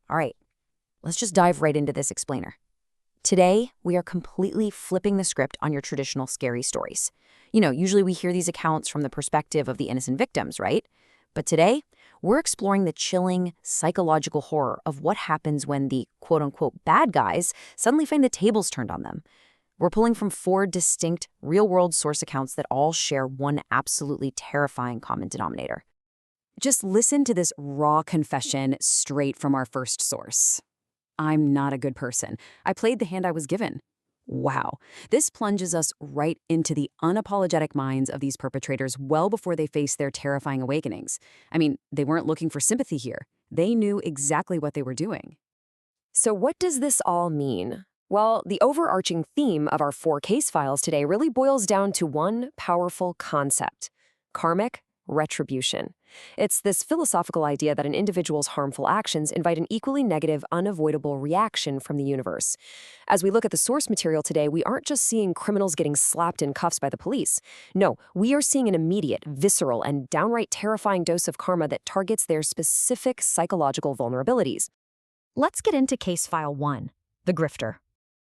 All right, let's just dive right into this explainer. Today, we are completely flipping the script on your traditional scary stories. Usually we hear these accounts from the perspective of the innocent victims, right? But today, we're exploring the chilling psychological horror of what happens when the quote-unquote bad guys suddenly find the tables turned on them. We're pulling from 4 distinct, real-world source accounts that all share one absolutely terrifying common denominator. Just listen to this raw confession straight from our first source. I'm not a good person. I played the hand I was given. Wow. This plunges us right into the unapologetic minds of these perpetrators well before they face their terrifying awakenings. I mean, they weren't looking for sympathy here. They knew exactly what they were doing. So what does this all mean? Well, the overarching theme of our 4 case files today really boils down to one powerful concept: karmic retribution. It's this philosophical idea that an individual's harmful actions invite an equally negative, unavoidable reaction from the universe. As we look at the source material today, we aren't just seeing criminals getting slapped in cuffs by the police. No, we are seeing an immediate, visceral, and downright terrifying dose of karma that targets their specific psychological vulnerabilities. Let's get into case file 1, the grifter.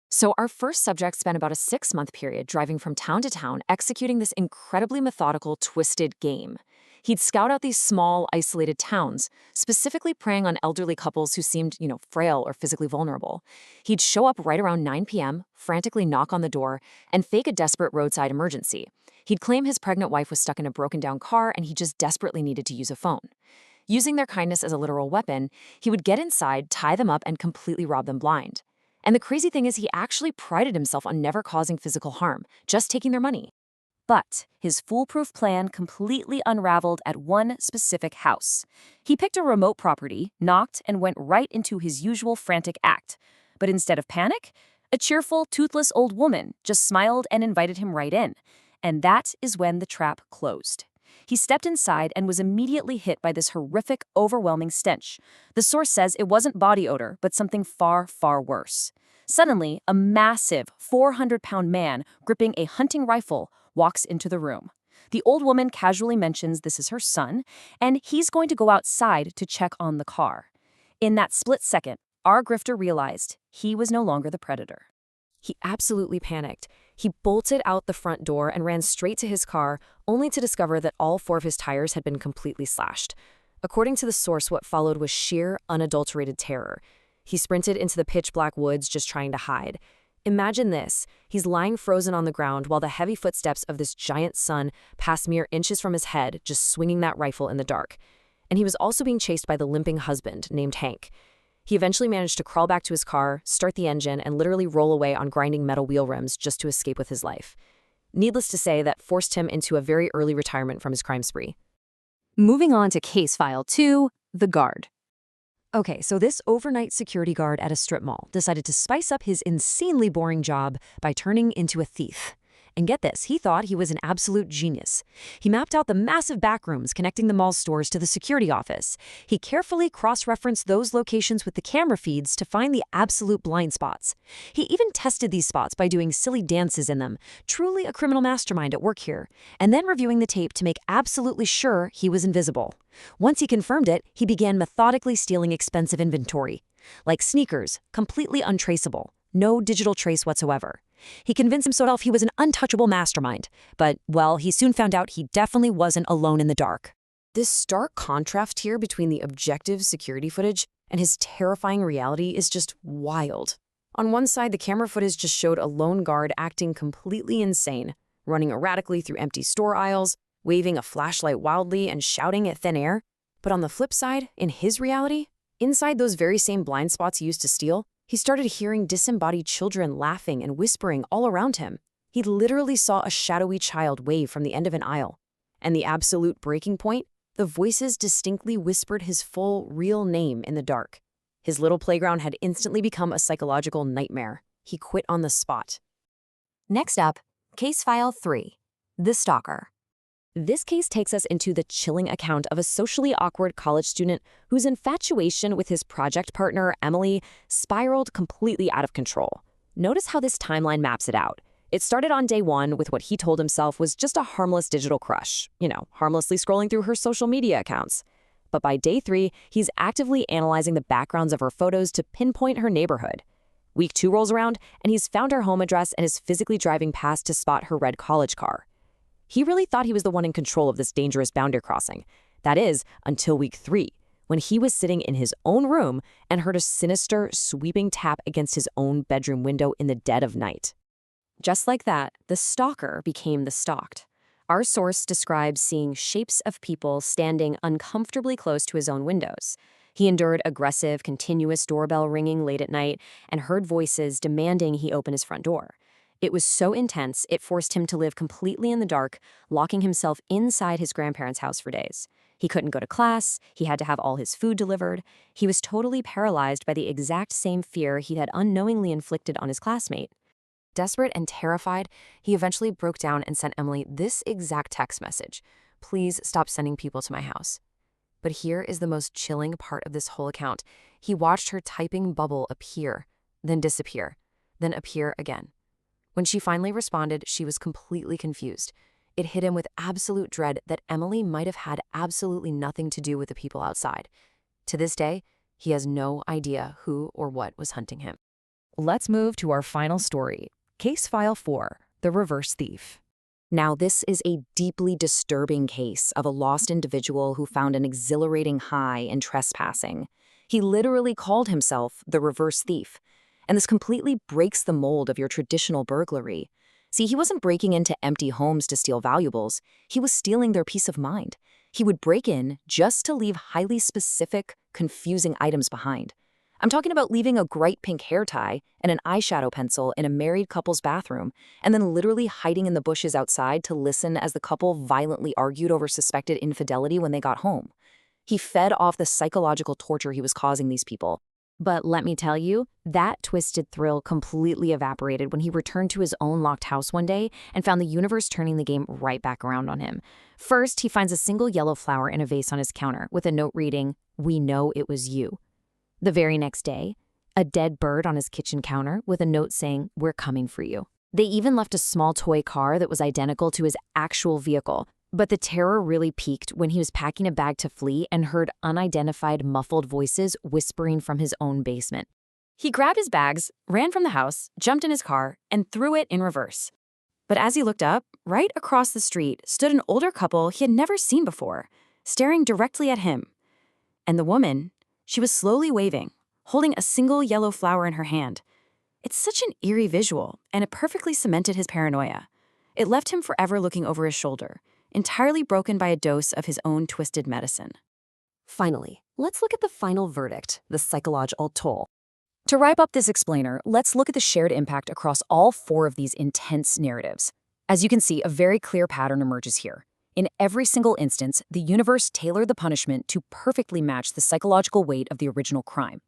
So our first subject spent about a 6-month period driving from town to town, executing this incredibly methodical, twisted game. He'd scout out these small, isolated towns, specifically preying on elderly couples who seemed, frail or physically vulnerable. He'd show up right around 9 p.m., frantically knock on the door, and fake a desperate roadside emergency. He'd claim his pregnant wife was stuck in a broken-down car and he just desperately needed to use a phone. Using their kindness as a literal weapon, he would get inside, tie them up, and completely rob them blind. And the crazy thing is he actually prided himself on never causing physical harm, just taking their money. But his foolproof plan completely unraveled at one specific house. He picked a remote property, knocked, and went right into his usual frantic act. But instead of panic, a cheerful, toothless old woman just smiled and invited him right in. And that is when the trap closed. He stepped inside and was immediately hit by this horrific, overwhelming stench. The source says it wasn't body odor, but something far, far worse. Suddenly, a massive 400-pound man gripping a hunting rifle walks into the room. The old woman casually mentions this is her son, and he's going to go outside to check on the car. In that split second, our grifter realized he was no longer the predator. He absolutely panicked. He bolted out the front door and ran straight to his car, only to discover that all 4 of his tires had been completely slashed. According to the source, what followed was sheer, unadulterated terror. He sprinted into the pitch-black woods just trying to hide. Imagine this. He's lying frozen on the ground while the heavy footsteps of this giant son pass mere inches from his head, just swinging that rifle in the dark. And he was also being chased by the limping husband named Hank. He eventually managed to crawl back to his car, start the engine, and literally roll away on grinding metal wheel rims just to escape with his life. Needless to say, that forced him into a very early retirement from his crime spree. Moving on to case file 2, the guard. Okay, so this overnight security guard at a strip mall decided to spice up his insanely boring job by turning into a thief. And get this, he thought he was an absolute genius. He mapped out the massive back rooms connecting the mall's stores to the security office. He carefully cross-referenced those locations with the camera feeds to find the absolute blind spots. He even tested these spots by doing silly dances in them, truly a criminal mastermind at work here, and then reviewing the tape to make absolutely sure he was invisible. Once he confirmed it, he began methodically stealing expensive inventory, like sneakers, completely untraceable, no digital trace whatsoever. He convinced himself he was an untouchable mastermind, but, well, he soon found out he definitely wasn't alone in the dark. This stark contrast here between the objective security footage and his terrifying reality is just wild. On one side, the camera footage just showed a lone guard acting completely insane, running erratically through empty store aisles, waving a flashlight wildly and shouting at thin air. But on the flip side, in his reality, inside those very same blind spots he used to steal, he started hearing disembodied children laughing and whispering all around him. He literally saw a shadowy child wave from the end of an aisle. And the absolute breaking point, the voices distinctly whispered his full, real name in the dark. His little playground had instantly become a psychological nightmare. He quit on the spot. Next up, case file 3, the stalker. This case takes us into the chilling account of a socially awkward college student whose infatuation with his project partner, Emily, spiraled completely out of control. Notice how this timeline maps it out. It started on day 1 with what he told himself was just a harmless digital crush, harmlessly scrolling through her social media accounts. But by day 3, he's actively analyzing the backgrounds of her photos to pinpoint her neighborhood. Week 2 rolls around, and he's found her home address and is physically driving past to spot her red college car. He really thought he was the one in control of this dangerous boundary crossing. That is, until week 3, when he was sitting in his own room and heard a sinister, sweeping tap against his own bedroom window in the dead of night. Just like that, the stalker became the stalked. Our source describes seeing shapes of people standing uncomfortably close to his own windows. He endured aggressive, continuous doorbell ringing late at night and heard voices demanding he open his front door. It was so intense, it forced him to live completely in the dark, locking himself inside his grandparents' house for days. He couldn't go to class, he had to have all his food delivered. He was totally paralyzed by the exact same fear he had unknowingly inflicted on his classmate. Desperate and terrified, he eventually broke down and sent Emily this exact text message: "Please stop sending people to my house." But here is the most chilling part of this whole account. He watched her typing bubble appear, then disappear, then appear again. When she finally responded, she was completely confused. It hit him with absolute dread that Emily might have had absolutely nothing to do with the people outside. To this day, he has no idea who or what was hunting him. Let's move to our final story. Case File 4, The Reverse Thief. Now, this is a deeply disturbing case of a lost individual who found an exhilarating high in trespassing. He literally called himself the Reverse Thief, and this completely breaks the mold of your traditional burglary. See, he wasn't breaking into empty homes to steal valuables. He was stealing their peace of mind. He would break in just to leave highly specific, confusing items behind. I'm talking about leaving a bright pink hair tie and an eyeshadow pencil in a married couple's bathroom, and then literally hiding in the bushes outside to listen as the couple violently argued over suspected infidelity when they got home. He fed off the psychological torture he was causing these people. But let me tell you, that twisted thrill completely evaporated when he returned to his own locked house one day and found the universe turning the game right back around on him. First, he finds a single yellow flower in a vase on his counter with a note reading, "We know it was you." The very next day, a dead bird on his kitchen counter with a note saying, "We're coming for you." They even left a small toy car that was identical to his actual vehicle. But the terror really peaked when he was packing a bag to flee and heard unidentified muffled voices whispering from his own basement. He grabbed his bags, ran from the house, jumped in his car, and threw it in reverse. But as he looked up, right across the street stood an older couple he had never seen before, staring directly at him. And the woman, she was slowly waving, holding a single yellow flower in her hand. It's such an eerie visual, and it perfectly cemented his paranoia. It left him forever looking over his shoulder, entirely broken by a dose of his own twisted medicine. Finally, let's look at the final verdict, the psychological toll. To wrap up this explainer, let's look at the shared impact across all 4 of these intense narratives. As you can see, a very clear pattern emerges here. In every single instance, the universe tailored the punishment to perfectly match the psychological weight of the original crime.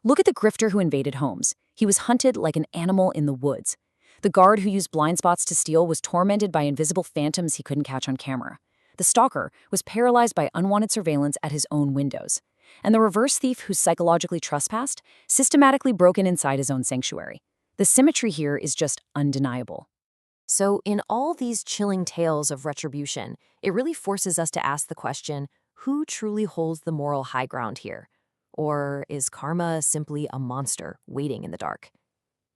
Look at the grifter who invaded homes. He was hunted like an animal in the woods. The guard who used blind spots to steal was tormented by invisible phantoms he couldn't catch on camera. The stalker was paralyzed by unwanted surveillance at his own windows. And the reverse thief who psychologically trespassed systematically broke in inside his own sanctuary. The symmetry here is just undeniable. So in all these chilling tales of retribution, it really forces us to ask the question, who truly holds the moral high ground here? Or is karma simply a monster waiting in the dark?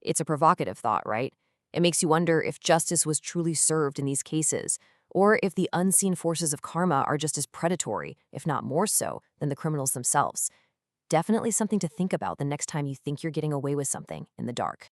It's a provocative thought, right? It makes you wonder if justice was truly served in these cases, or if the unseen forces of karma are just as predatory, if not more so, than the criminals themselves. Definitely something to think about the next time you think you're getting away with something in the dark.